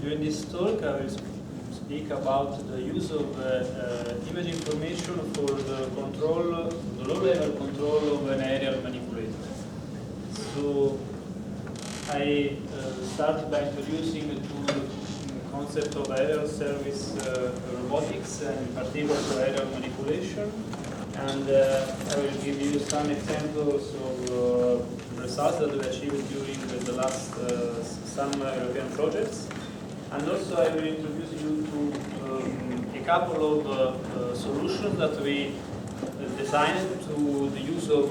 During this talk, I will speak about the use of image information for the control, the low-level control of an aerial manipulator. So I start by introducing the concept of aerial service robotics, and in particular aerial manipulation. And I will give you some examples of results that we achieved during the last some European projects. And also I will introduce you to a couple of solutions that we designed to the use of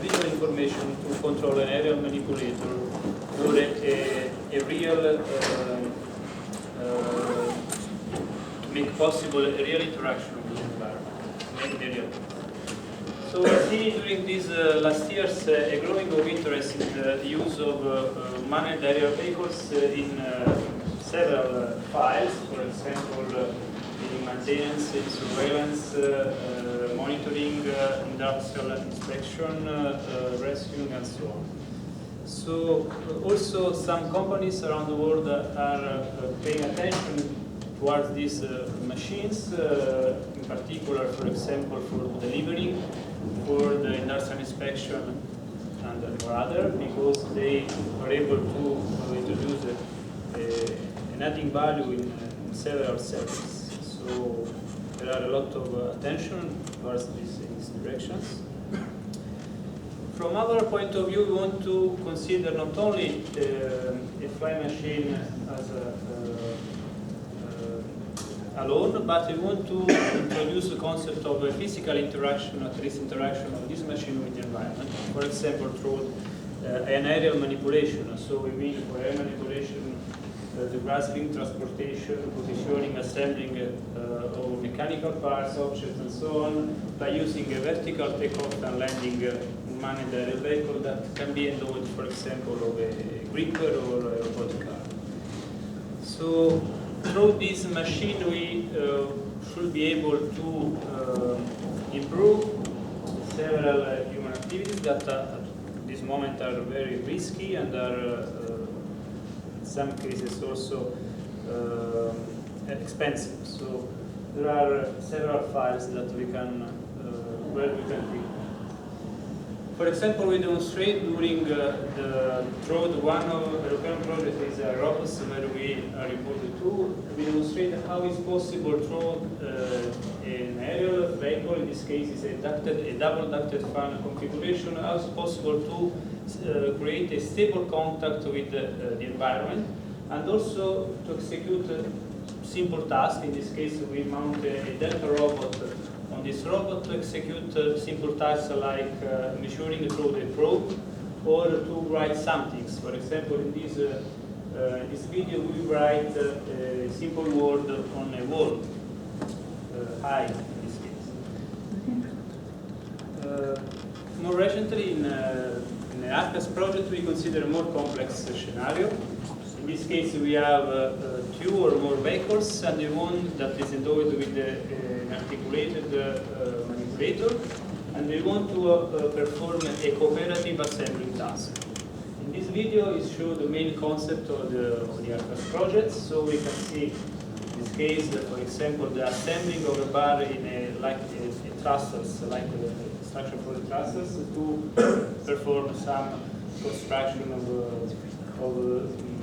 visual information to control an aerial manipulator for a real, to make possible a real interaction with the environment. So we see during these last years a growing of interest in the use of manned aerial vehicles in several files, for example, in maintenance, in surveillance, monitoring, industrial inspection, rescue, and so on. So also some companies around the world are paying attention towards these machines, in particular, for example, for delivering, for the industrial inspection, and for other, because they are able to introduce an adding value in several sectors. So there are a lot of attention towards these directions. From our point of view, we want to consider not only a flying machine as alone, but we want to introduce the concept of a physical interaction, at least interaction of this machine with the environment. For example, through an aerial manipulation. So we mean for aerial manipulation the grasping, transportation, positioning, assembling of mechanical parts, objects, and so on, by using a vertical takeoff and landing manned aerial vehicle that can be endowed, for example, of a gripper or a robotic arm. So through this machine, we should be able to improve several human activities that at this moment are very risky and are in some cases also expensive. So there are several files that we can where we can pick. For example, we demonstrate during the road, one of the European project is robots where we are involved too. We demonstrate how it's possible through an aerial vehicle, in this case is a double ducted fan configuration, how it's possible to create a stable contact with the environment, and also to execute simple tasks. In this case, we mount a Delta robot on this robot to execute simple tasks like measuring through the probe or to write some things. For example, in this video, we write a simple word on a wall, high in this case. More recently, in the ARCAS project, we consider a more complex scenario. In this case, we have 2 or more vehicles, and the one that is endowed with an articulated manipulator, and we want to perform a cooperative assembling task. In this video, it shows the main concept of the ARCAS project. So we can see in this case, for example, the assembling of a bar in a trussels, like the structure for the trussels, to perform some construction of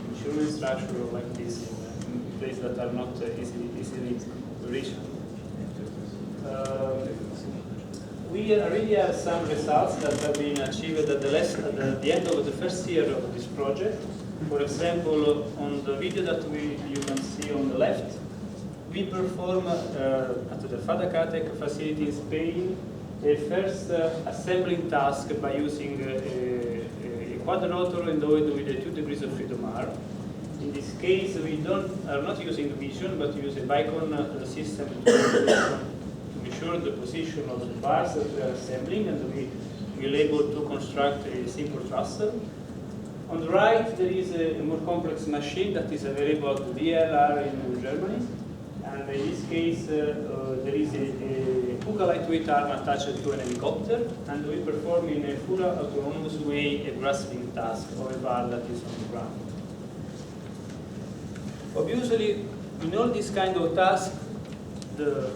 insurance structure like this in places that are not easily reachable. We really have some results that have been achieved at the end of the first year of this project. For example, on the video that you can see on the left, we perform at the Fadacatec facility in Spain a first assembling task by using a quadrotor endowed with a 2 degrees of freedom arm. In this case, we are not using vision, but use a beacon system to measure the position of the parts that we are assembling, and we will be able to construct a simple trussel. On the right, there is a more complex machine that is available at the DLR in Germany. And in this case, there is a Kuga lightweight arm attached to an helicopter, and we perform in a full autonomous way a grasping task of a bar that is on the ground. Obviously, in all these kind of tasks, the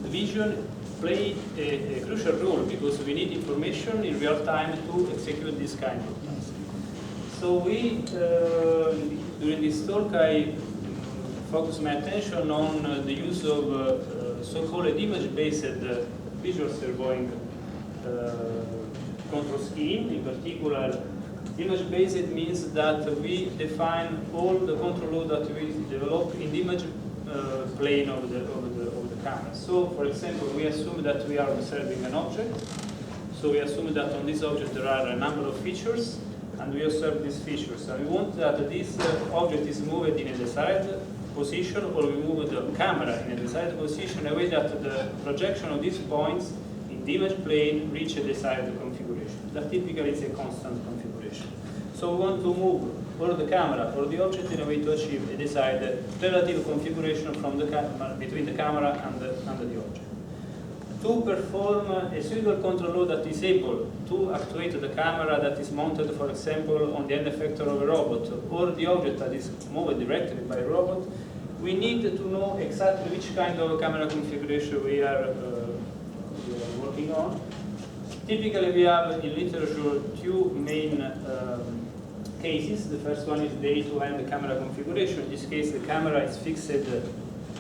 vision play a crucial role because we need information in real time to execute this kind of task. So we, during this talk, I focus my attention on the use of so-called image-based visual surveying control scheme. In particular, image-based means that we define all the control law that we develop in the image plane of the camera. So, for example, we assume that we are observing an object. So we assume that on this object there are a number of features, and we observe these features. And we want that this object is moved in a desired position, or we move the camera in a desired position in a way that the projection of these points in the image plane reach a desired configuration. That typically is a constant configuration. So we want to move or the camera or the object in a way to achieve a desired relative configuration from the between the camera and the object. To perform a suitable control law that is able to actuate the camera that is mounted, for example, on the end effector of a robot, or the object that is moved directly by a robot, we need to know exactly which kind of camera configuration we are working on. Typically, we have in literature two main cases. The first one is the end-to-end camera configuration. In this case, the camera is fixed in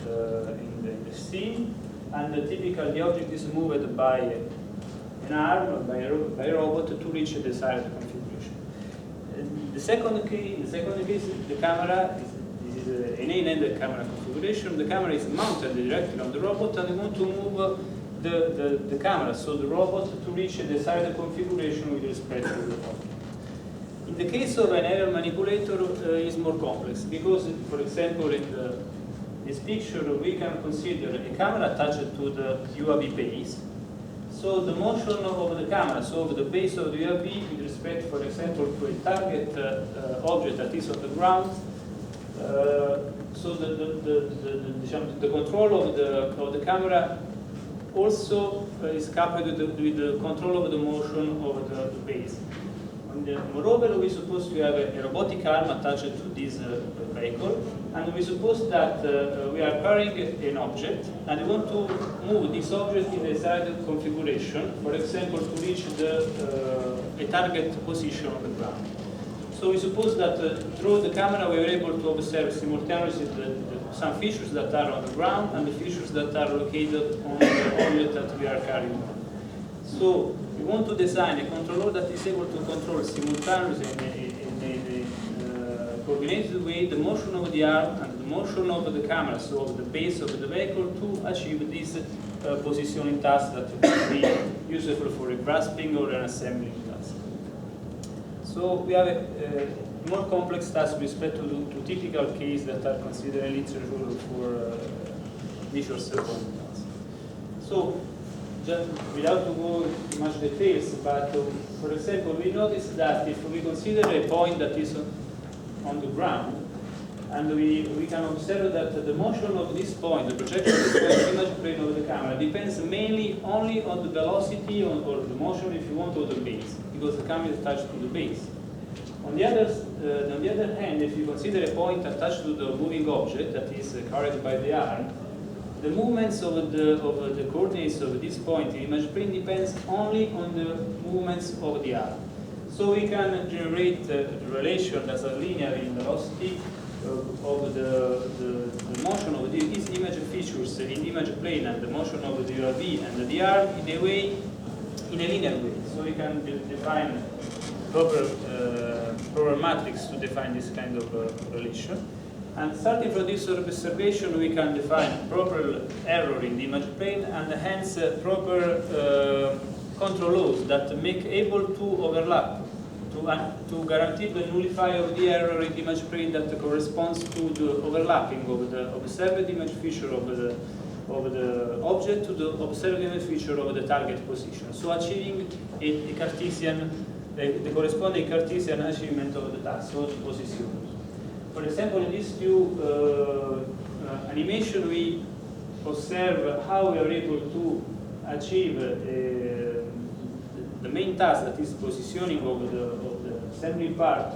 the scene, and the object is moved by an arm, by a robot to reach a desired configuration. The second case, the camera is an end-to-end camera configuration. The camera is mounted directly on the robot, and we want to move the camera, so the robot, to reach a desired configuration with respect to the object. In the case of an aerial manipulator, is more complex because, for example, in this picture, we can consider a camera attached to the UAV base. So the motion of the camera, so the base of the UAV with respect, for example, to a target object that is on the ground. So the control of the camera also is coupled with the control of the motion of the base. Moreover, we suppose we have a robotic arm attached to this vehicle, and we suppose that we are carrying an object, and we want to move this object in a desired configuration, for example, to reach a target position on the ground. So we suppose that through the camera we are able to observe simultaneously some features that are on the ground and the features that are located on the object that we are carrying on. So we want to design a controller that is able to control simultaneously in a coordinated way the motion of the arm and the motion of the camera, so of the base of the vehicle, to achieve this positioning task that will be useful for a grasping or an assembling task. So we have a more complex task with respect to typical cases that are considered in literature for visual surveying tasks. So, just without to go into much details, but for example, we notice that if we consider a point that is on the ground, and we can observe that the motion of this point, the projection of the image plane of the camera, depends mainly only on the velocity or the motion, if you want, of the base, because the camera is attached to the base. On the other hand, if you consider a point attached to the moving object that is carried by the arm, the movements of the coordinates of this point in image plane depends only on the movements of the arm. So we can generate the relation as a linear in velocity of the motion of these image features in the image plane and the motion of the URV and the arm in a linear way. So we can define proper matrix to define this kind of relation. And starting from this observation, we can define proper error in the image plane and hence proper control laws that make able to overlap, to guarantee the nullify of the error in the image plane that corresponds to the overlapping of the observed image feature of the object to the observed image feature of the target position. So achieving a Cartesian, the corresponding Cartesian achievement of the task, so the position. For example, in these two animation, we observe how we are able to achieve the main task, that is positioning of the assembly part,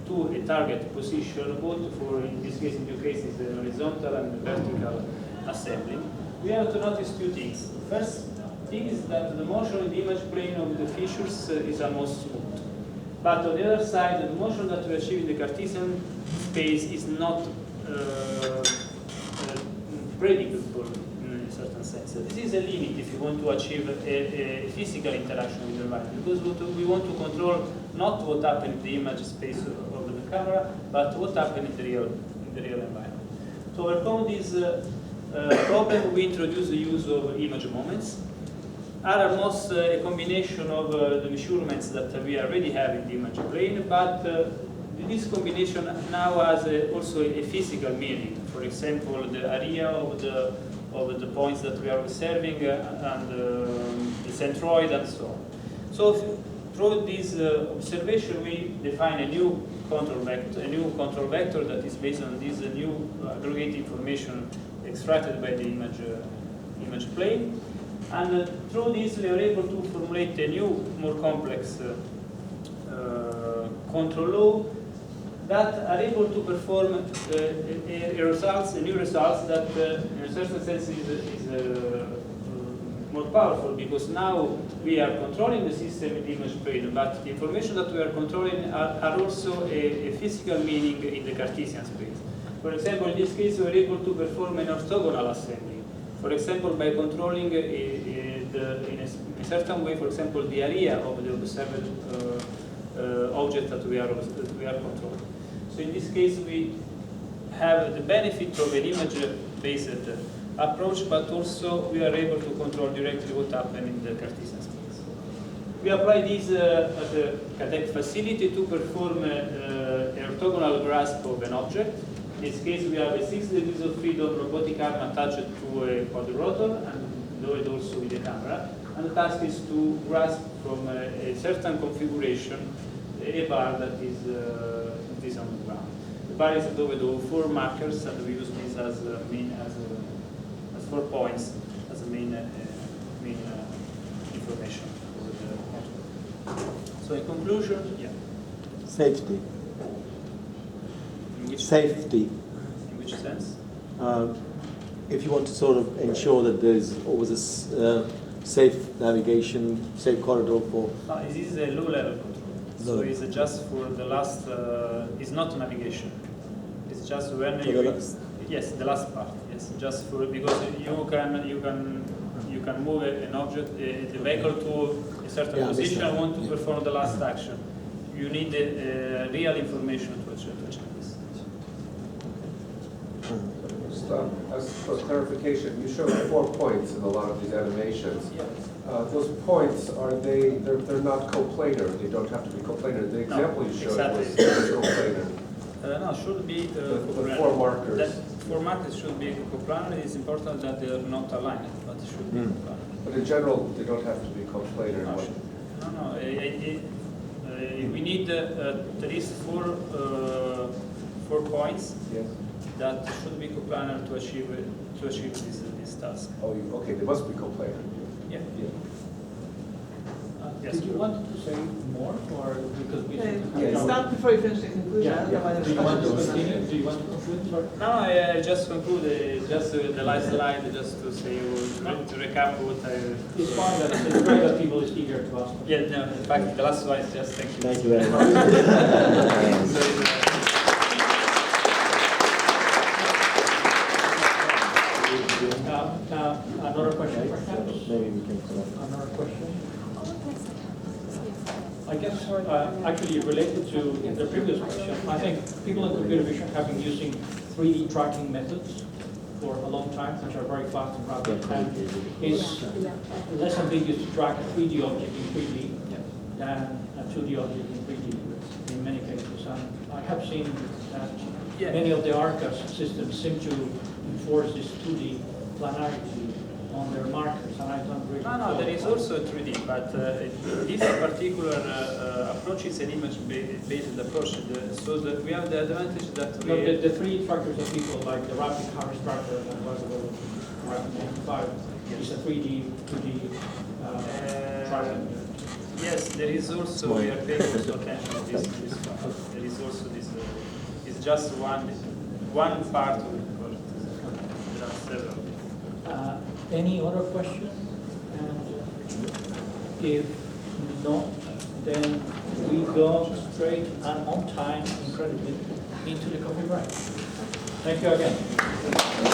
to a target position, both for, in this case, in two cases, the horizontal and the vertical assembly, we have to notice two things. First thing is that the motion in the image plane of the features is almost smooth. But on the other side, the motion that we achieve in the Cartesian space is not predictable in a certain sense. So this is a limit if you want to achieve a physical interaction with the environment, because we want to control not what happens in the image space of the camera, but what happens in the real environment. To overcome this problem, we introduce the use of image moments. Are almost a combination of the measurements that we already have in the image plane, but this combination now has also a physical meaning. For example, the area of the points that we are observing and the centroid and so on. So through this observation, we define a new control vector that is based on this new aggregate information extracted by the image plane. And through this, we are able to formulate a new, more complex control law that are able to perform new results that, in a certain sense, is more powerful, because now we are controlling the system in the image plane, but the information that we are controlling are also a physical meaning in the Cartesian space. For example, in this case, we are able to perform an orthogonal assembly. For example, by controlling in a certain way, for example, the area of the observed object that we are controlling. So in this case, we have the benefit of an image-based approach, but also we are able to control directly what happens in the Cartesian space. We apply this as a CADEC facility to perform an orthogonal grasp of an object. In this case, we have a 6 degrees of freedom robotic arm attached to a quadrotor and loaded also with a camera. And the task is to grasp from a certain configuration a bar that is on the ground. The bar is loaded with 4 markers, and we use this as 4 points as the main information for the control. So in conclusion, yeah. Safety. Safety. In which sense? If you want to sort of ensure that there is always a safe navigation, safe corridor for... This is a low-level control. So it's just for the last, it's not navigation. It's just when yes, the last part, yes. Just for, because you can move an object, the vehicle to a certain position and want to perform the last action. You need real information to achieve this. As for clarification, you showed 4 points in a lot of these animations. Yeah. Those points, they're not coplanar. They don't have to be coplanar. The example you showed was coplanar. No, should be the 4 markers. That 4 markers should be coplanar. It's important that they are not aligned, but it should be coplanar. But in general, they don't have to be coplanar. No. We need at least 4 points. Yes. That should be coplanar to achieve this task. Oh, okay. They must be coplanar. Yeah. Yes. Did you want to say more, or because we stop before you finish the conclusion? Yeah. Do you want to continue? Do you want to conclude? No, I just conclude just the last slide, just to say, to recap what I... It's fine, it's great that people is eager to ask. Yeah, no, in fact, the last slide is just thank you. Thank you very much. Another question, perhaps? Maybe we can Another question? I guess actually related to the previous question, I think people in computer vision have been using 3D tracking methods for a long time, which are very fast and rapid, and it's less ambiguous to track a 3D object in 3D than a 2D object in 3D in many cases. And I have seen that many of the ARCAS systems seem to enforce this 2D planarity on their markers, and I don't really No, there is also a 3D, but this particular approach is an image-based approach. So we have the advantage that we... No, the 3D trackers that people like the rapid Harris tracker that was available in 95 is a 3D tracking. Yes, there is also, we are paying also attention to this part. There is also this, it's just one part of the project. There are several. Any other questions? And if not, then we go straight and on time, incredibly, into the coffee break. Thank you again.